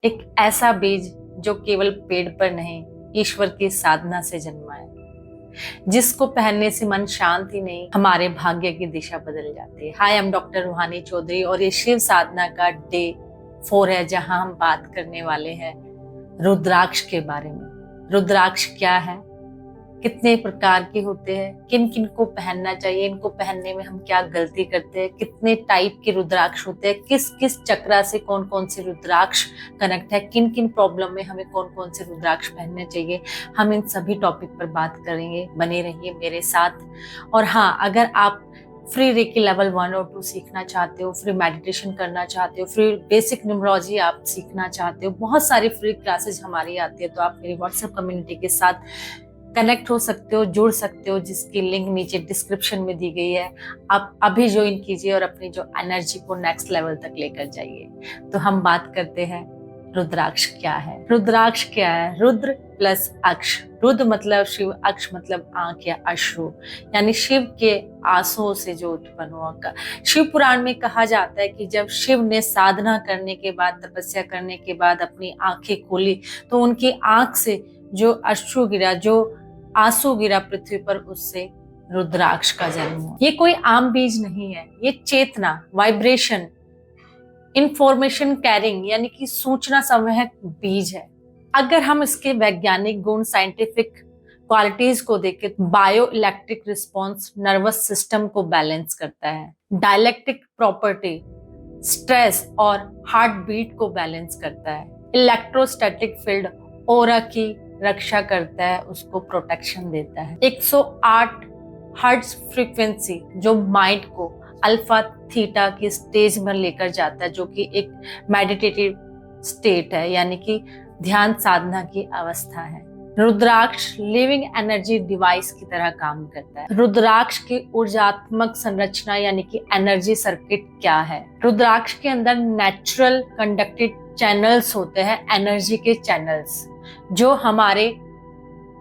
एक ऐसा बीज जो केवल पेड़ पर नहीं, ईश्वर की साधना से जन्मा है, जिसको पहनने से मन शांत ही नहीं, हमारे भाग्य की दिशा बदल जाती है। हाय, हम डॉक्टर रूहानी चौधरी और ये शिव साधना का डे 4 है, जहां हम बात करने वाले हैं रुद्राक्ष के बारे में। रुद्राक्ष क्या है, कितने प्रकार के होते हैं, किन किन को पहनना चाहिए, इनको पहनने में हम क्या गलती करते हैं, कितने टाइप के रुद्राक्ष होते हैं, किस किस चक्रा से कौन कौन से रुद्राक्ष कनेक्ट है, किन किन प्रॉब्लम में हमें कौन कौन से रुद्राक्ष पहनने चाहिए, हम इन सभी टॉपिक पर बात करेंगे। बने रहिए मेरे साथ। और हाँ, अगर आप फ्री रेकी लेवल 1 और 2 सीखना चाहते हो, फ्री मेडिटेशन करना चाहते हो, फ्री बेसिक न्यूमरोलॉजी आप सीखना चाहते हो, बहुत सारी फ्री क्लासेस हमारी आती है, तो आप मेरी व्हाट्सएप कम्युनिटी के साथ कनेक्ट हो सकते हो, जुड़ सकते हो, जिसकी लिंक नीचे डिस्क्रिप्शन में दी गई है। आप अभी ज्वाइन कीजिए और अपनी जो एनर्जी को नेक्स्ट लेवल तक लेकर जाइए। तो हम बात करते हैं रुद्राक्ष क्या है। रुद्राक्ष क्या है? रुद्र प्लस अक्ष। रुद्र मतलब शिव, अक्ष मतलब आंख या अश्रु, यानी शिव के आंसुओं से जो उत्पन्न हुआ। शिव पुराण में कहा जाता है कि जब शिव ने साधना करने के बाद, तपस्या करने के बाद अपनी आंखें खोली, तो उनकी आंख से जो अश्रु गिरा, जो आंसू गिरा पृथ्वी पर, उससे रुद्राक्ष का जन्म हुआ। ये कोई आम बीज नहीं है, ये चेतना, वाइब्रेशन, इंफॉर्मेशन कैरिंग यानी कि सूचना संवहक बीज है। अगर हम इसके वैज्ञानिक गुण, साइंटिफिक क्वालिटीज को देखें, bio electric response nervous system को बैलेंस करता है, डायलेक्ट्रिक प्रॉपर्टी स्ट्रेस और हार्ट बीट को बैलेंस करता है, इलेक्ट्रोस्टैटिक फील्ड ऑरा की रक्षा करता है, उसको प्रोटेक्शन देता है। 108 हर्ट्ज फ्रीक्वेंसी जो माइंड को अल्फा थीटा की स्टेज में लेकर जाता है, जो कि एक मेडिटेटिव स्टेट है, यानी कि ध्यान साधना की अवस्था है। रुद्राक्ष लिविंग एनर्जी डिवाइस की तरह काम करता है। रुद्राक्ष की ऊर्जात्मक संरचना यानी कि एनर्जी सर्किट क्या है? रुद्राक्ष के अंदर नेचुरल कंडक्टेड चैनल्स होते हैं, एनर्जी के चैनल्स, जो हमारे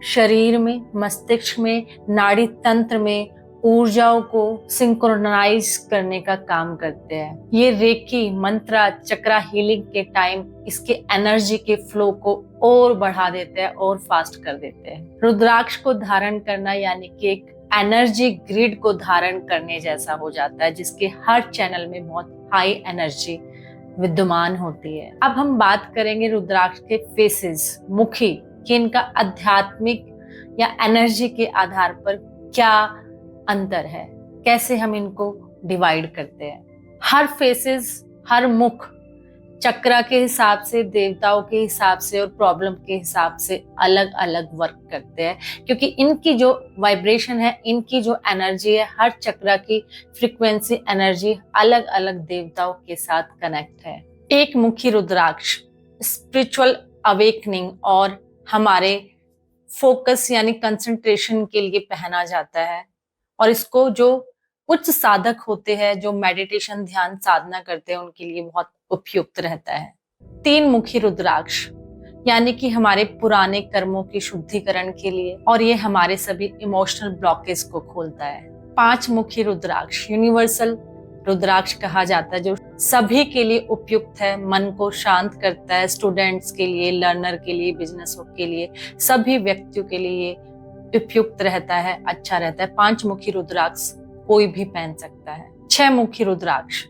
शरीर में, मस्तिष्क में, नाड़ी तंत्र में ऊर्जाओं को सिंक्रोनाइज करने का काम करते हैं। ये रेकी, मंत्रा, चक्रा हीलिंग के टाइम इसके एनर्जी के फ्लो को और बढ़ा देते हैं और फास्ट कर देते हैं। रुद्राक्ष को धारण करना यानी कि एक एनर्जी ग्रिड को धारण करने जैसा हो जाता है, जिसके हर चैनल में बहुत हाई एनर्जी विद्यमान होती है। अब हम बात करेंगे रुद्राक्ष के फेसेस, मुखी, कि इनका आध्यात्मिक या एनर्जी के आधार पर क्या अंतर है, कैसे हम इनको डिवाइड करते हैं। हर फेसेस, हर मुख चक्रा के हिसाब से, देवताओं के हिसाब से और प्रॉब्लम के हिसाब से अलग अलग वर्क करते हैं, क्योंकि इनकी जो वाइब्रेशन है, इनकी जो एनर्जी है, हर चक्रा की फ्रीक्वेंसी एनर्जी अलग अलग देवताओं के साथ कनेक्ट है। एक मुखी रुद्राक्ष स्पिरिचुअल अवेकनिंग और हमारे फोकस यानी कंसंट्रेशन के लिए पहना जाता है, और इसको जो उच्च साधक होते हैं, जो मेडिटेशन ध्यान साधना करते हैं, उनके लिए बहुत उपयुक्त रहता है। 3 मुखी रुद्राक्ष यानी कि हमारे पुराने कर्मों की शुद्धिकरण के लिए, और ये हमारे सभी इमोशनल ब्लॉकेज को खोलता है। 5 मुखी रुद्राक्ष यूनिवर्सल रुद्राक्ष कहा जाता है, जो सभी के लिए उपयुक्त है, मन को शांत करता है, स्टूडेंट्स के लिए, लर्नर के लिए, बिजनेस के लिए, सभी व्यक्तियों के लिए उपयुक्त रहता है, अच्छा रहता है। 5 मुखी रुद्राक्ष कोई भी पहन सकता है। 6 मुखी रुद्राक्ष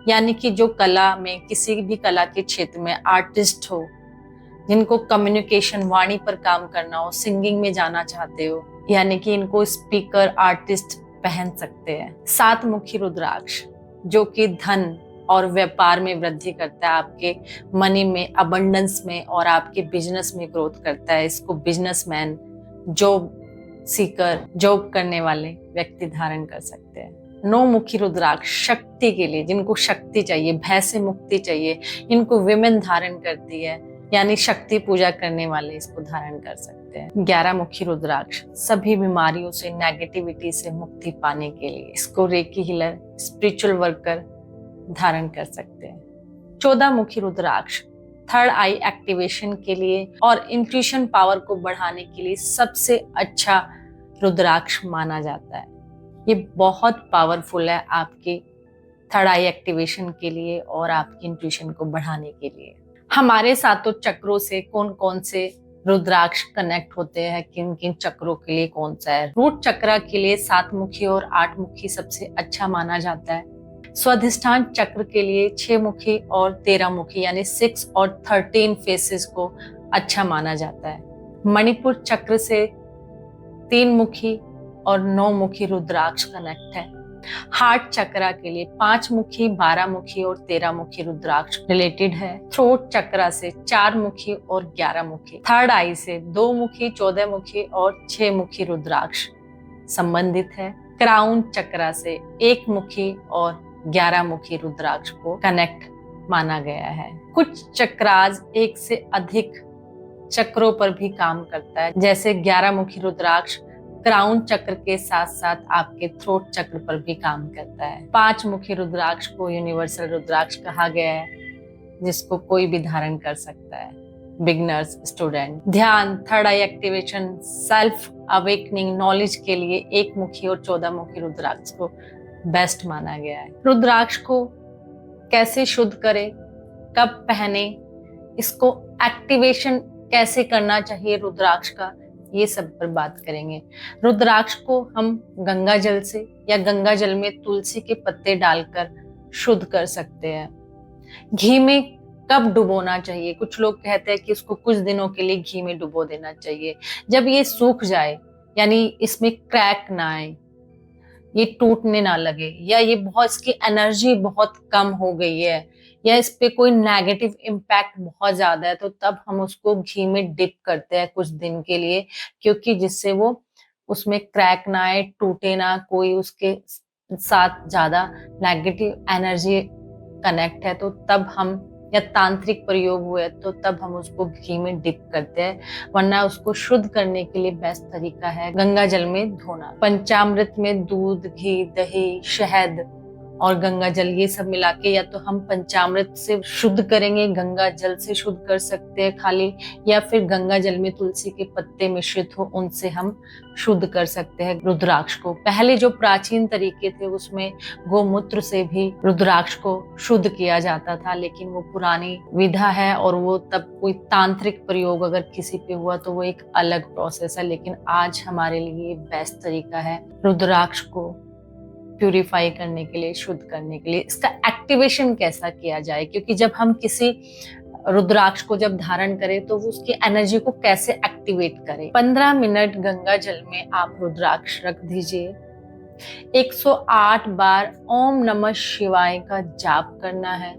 यानी कि जो कला में, किसी भी कला के क्षेत्र में आर्टिस्ट हो, जिनको कम्युनिकेशन, वाणी पर काम करना हो, सिंगिंग में जाना चाहते हो, यानी कि इनको स्पीकर, आर्टिस्ट पहन सकते हैं। 7 मुखी रुद्राक्ष जो कि धन और व्यापार में वृद्धि करता है, आपके मनी में, अबंडेंस में और आपके बिजनेस में ग्रोथ करता है। इसको बिजनेसमैन, जॉब सीकर, जॉब करने वाले व्यक्ति धारण कर सकते हैं। 9 मुखी रुद्राक्ष शक्ति के लिए, जिनको शक्ति चाहिए, भय से मुक्ति चाहिए, इनको विमेन धारण करती है, यानी शक्ति पूजा करने वाले इसको धारण कर सकते हैं। 11 मुखी रुद्राक्ष सभी बीमारियों से, नेगेटिविटी से मुक्ति पाने के लिए, इसको रेकी हीलर, स्पिरिचुअल वर्कर धारण कर सकते हैं। 14 मुखी रुद्राक्ष थर्ड आई एक्टिवेशन के लिए और इंट्यूशन पावर को बढ़ाने के लिए सबसे अच्छा रुद्राक्ष माना जाता है। ये बहुत पावरफुल है आपकी थर्ड आई एक्टिवेशन के लिए और आपकी इंट्यूशन को बढ़ाने के लिए। हमारे सातों चक्रों से कौन कौन से रुद्राक्ष कनेक्ट होते हैं, किन किन चक्रों के लिए कौन सा है। रूट चक्र के लिए 7 मुखी और 8 मुखी सबसे अच्छा माना जाता है। स्वाधिष्ठान चक्र के लिए 6 मुखी और 13 मुखी यानी 6 और 13 फेसेस को अच्छा माना जाता है। मणिपुर चक्र से 3 मुखी और 9 मुखी रुद्राक्ष कनेक्ट है। हार्ट चक्र के लिए 5 मुखी, 12 मुखी और 13 मुखी रुद्राक्ष रिलेटेड है। थ्रोट चक्र से 4 मुखी और 11 मुखी। थर्ड आई से 2 मुखी, 14 मुखी और 6 मुखी रुद्राक्ष संबंधित है। क्राउन चक्र से 1 मुखी और 11 मुखी रुद्राक्ष को कनेक्ट माना गया है। कुछ चक्राज एक से अधिक चक्रों पर भी काम करता है, जैसे 11 मुखी रुद्राक्ष क्राउन चक्र के साथ साथ आपके थ्रोट चक्र पर भी काम करता है। 5 मुखी रुद्राक्ष को यूनिवर्सल रुद्राक्ष कहा गया है, जिसको कोई भी धारण कर सकता है, बिगनर्स, स्टूडेंट। ध्यान, थर्ड आई एक्टिवेशन, सेल्फ अवेकनिंग, नॉलेज के लिए 1 मुखी और 14 मुखी रुद्राक्ष को बेस्ट माना गया है। रुद्राक्ष को कैसे शुद्ध करें, कब पहने, इसको एक्टिवेशन कैसे करना चाहिए रुद्राक्ष का, ये सब पर बात करेंगे। रुद्राक्ष को हम गंगा जल से या गंगा जल में तुलसी के पत्ते डालकर शुद्ध कर सकते हैं। घी में कब डुबोना चाहिए, कुछ लोग कहते हैं कि उसको कुछ दिनों के लिए घी में डुबो देना चाहिए। जब ये सूख जाए, यानी इसमें क्रैक ना आए, ये टूटने ना लगे, या ये बहुत, इसकी एनर्जी बहुत कम हो गई है, या इस पे कोई नेगेटिव इम्पैक्ट बहुत ज्यादा है, तो तब हम उसको घी में डिप करते हैं कुछ दिन के लिए, क्योंकि जिससे वो उसमें क्रैक ना आए, टूटे ना, कोई उसके साथ ज्यादा नेगेटिव एनर्जी कनेक्ट है तो तब हम, या तांत्रिक प्रयोग हुए तो तब हम उसको घी में डिप करते हैं। वरना उसको शुद्ध करने के लिए बेस्ट तरीका है गंगा जल में धोना। पंचामृत में दूध, घी, दही, शहद और गंगा जल ये सब मिला के, या तो हम पंचामृत से शुद्ध करेंगे, गंगा जल से शुद्ध कर सकते हैं खाली, या फिर गंगा जल में तुलसी के पत्ते मिश्रित हो उनसे हम शुद्ध कर सकते हैं रुद्राक्ष को। पहले जो प्राचीन तरीके थे उसमें गोमूत्र से भी रुद्राक्ष को शुद्ध किया जाता था, लेकिन वो पुरानी विधा है और वो तब कोई तांत्रिक प्रयोग अगर किसी पे हुआ तो वो एक अलग प्रोसेस है। लेकिन आज हमारे लिए बेस्ट तरीका है रुद्राक्ष को प्यूरिफाई करने के लिए, शुद्ध करने के लिए। इसका एक्टिवेशन कैसा किया जाए, क्योंकि जब हम किसी रुद्राक्ष को जब धारण करें तो वो उसकी एनर्जी को कैसे एक्टिवेट करें। 15 मिनट गंगा जल में आप रुद्राक्ष रख दीजिए। 108 बार ओम नमः शिवाय का जाप करना है,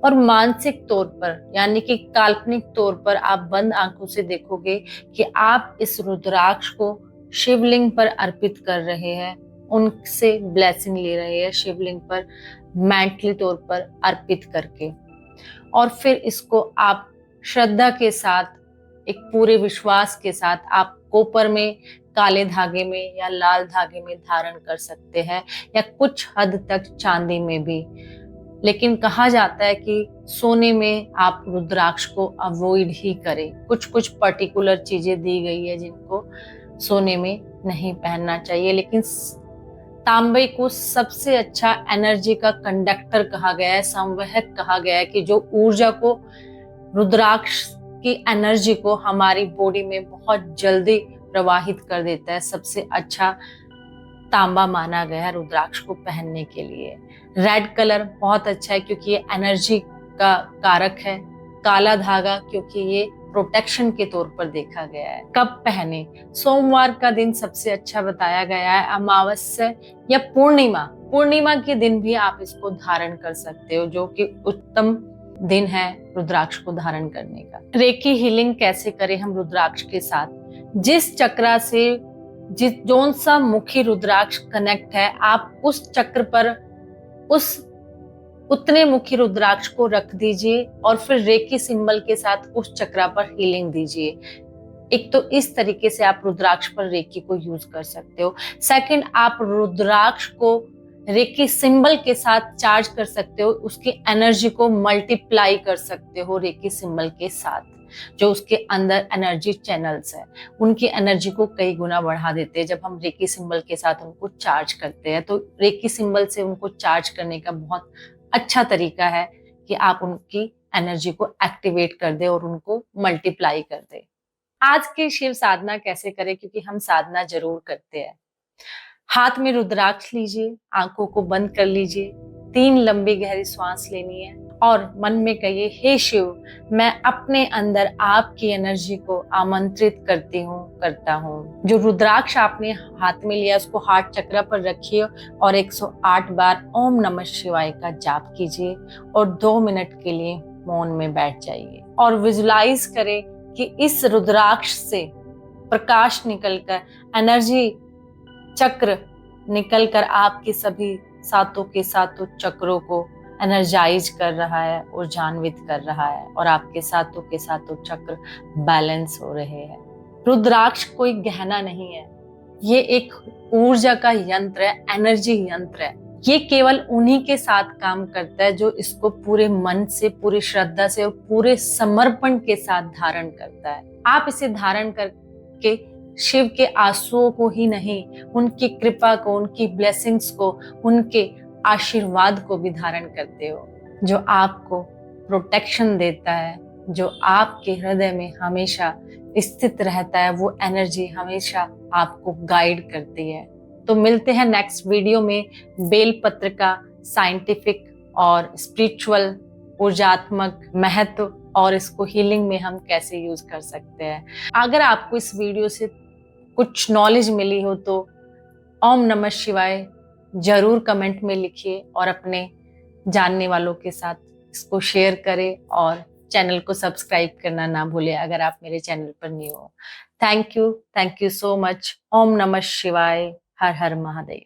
और मानसिक तौर पर यानी कि काल्पनिक तौर पर आप बंद आंखों से देखोगे कि आप इस रुद्राक्ष को शिवलिंग पर अर्पित कर रहे हैं, उनसे ब्लेसिंग ले रहे हैं शिवलिंग पर मेंटली तौर पर अर्पित करके। और फिर इसको आप श्रद्धा के साथ, एक पूरे विश्वास के साथ आप कोपर में, काले धागे में या लाल धागे में धारण कर सकते हैं, या कुछ हद तक चांदी में भी। लेकिन कहा जाता है कि सोने में आप रुद्राक्ष को अवॉइड ही करें। कुछ कुछ पर्टिकुलर चीजें दी गई है जिनको सोने में नहीं पहनना चाहिए। लेकिन तांबे को सबसे अच्छा एनर्जी का कंडक्टर कहा गया है, संवहक कहा गया है, कि जो ऊर्जा को, रुद्राक्ष की एनर्जी को हमारी बॉडी में बहुत जल्दी प्रवाहित कर देता है। सबसे अच्छा तांबा माना गया है रुद्राक्ष को पहनने के लिए। रेड कलर बहुत अच्छा है क्योंकि ये एनर्जी का कारक है। काला धागा क्योंकि ये प्रोटेक्शन के तौर पर देखा गया है। कब पहने, सोमवार का दिन सबसे अच्छा बताया गया है। अमावस्या या पूर्णिमा के दिन भी आप इसको धारण कर सकते हो, जो कि उत्तम दिन है रुद्राक्ष को धारण करने का। रेकी हीलिंग कैसे करें हम रुद्राक्ष के साथ, जिस चक्र से जोन सा मुखी रुद्राक्ष कनेक्ट है, आप उस चक्र पर उतने मुखी रुद्राक्ष को रख दीजिए और फिर रेकी सिंबल के साथ उस चक्र पर हीलिंग दीजिए। एक तो इस तरीके से आप रुद्राक्ष पर रेकी को यूज कर सकते हो। सेकंड, आप रुद्राक्ष को रेकी सिंबल के साथ चार्ज कर सकते हो, उसकी एनर्जी को मल्टीप्लाई कर सकते हो रेकी सिंबल के साथ। जो उसके अंदर एनर्जी चैनल्स है उनकी एनर्जी को कई गुना बढ़ा देते हैं जब हम रेकी सिंबल के साथ उनको चार्ज करते हैं। तो रेकी सिंबल से उनको चार्ज करने का बहुत अच्छा तरीका है कि आप उनकी एनर्जी को एक्टिवेट कर दे और उनको मल्टीप्लाई कर दे। आज की शिव साधना कैसे करें, क्योंकि हम साधना जरूर करते हैं। हाथ में रुद्राक्ष लीजिए, आंखों को बंद कर लीजिए, 3 लंबी गहरी सांस लेनी है और मन में कहिए, हे शिव, मैं अपने अंदर आपकी एनर्जी को आमंत्रित करता हूँ। जो रुद्राक्ष आपने हाथ में लिया उसको हार्ट चक्र पर रखिए और 108 बार ओम नमः शिवाय का जाप कीजिए और 2 मिनट के लिए मौन में बैठ जाइए और विजुलाइज करें कि इस रुद्राक्ष से प्रकाश निकलकर, एनर्जी चक्र निकलकर आपके सभी सातों के सातों चक्रों को एनर्जाइज कर रहा है, ऊर्जान्वित कर रहा है और आपके सातों के सातों चक्र बैलेंस हो रहे हैं। रुद्राक्ष कोई गहना नहीं है, ये एक ऊर्जा का यंत्र है, एनर्जी यंत्र है। ये केवल उन्हीं के साथ काम करता है जो इसको पूरे मन से, पूरी श्रद्धा से और पूरे समर्पण के साथ धारण करता है। आप इसे धारण करके शिव के आंसुओं को ही नहीं, उनकी कृपा को, उनकी ब्लेसिंग्स को, उनके आशीर्वाद को भी धारण करते हो, जो आपको प्रोटेक्शन देता है, जो आपके हृदय में हमेशा स्थित रहता है। वो एनर्जी हमेशा आपको गाइड करती है। तो मिलते हैं नेक्स्ट वीडियो में बेलपत्र का साइंटिफिक और स्पिरिचुअल ऊर्जात्मक महत्व और इसको हीलिंग में हम कैसे यूज कर सकते हैं। अगर आपको इस वीडियो से कुछ नॉलेज मिली हो तो ओम नमः शिवाय जरूर कमेंट में लिखिए और अपने जानने वालों के साथ इसको शेयर करें और चैनल को सब्सक्राइब करना ना भूलें अगर आप मेरे चैनल पर न्यू हो। Thank you so much. ओम नमः शिवाय। हर हर महादेव।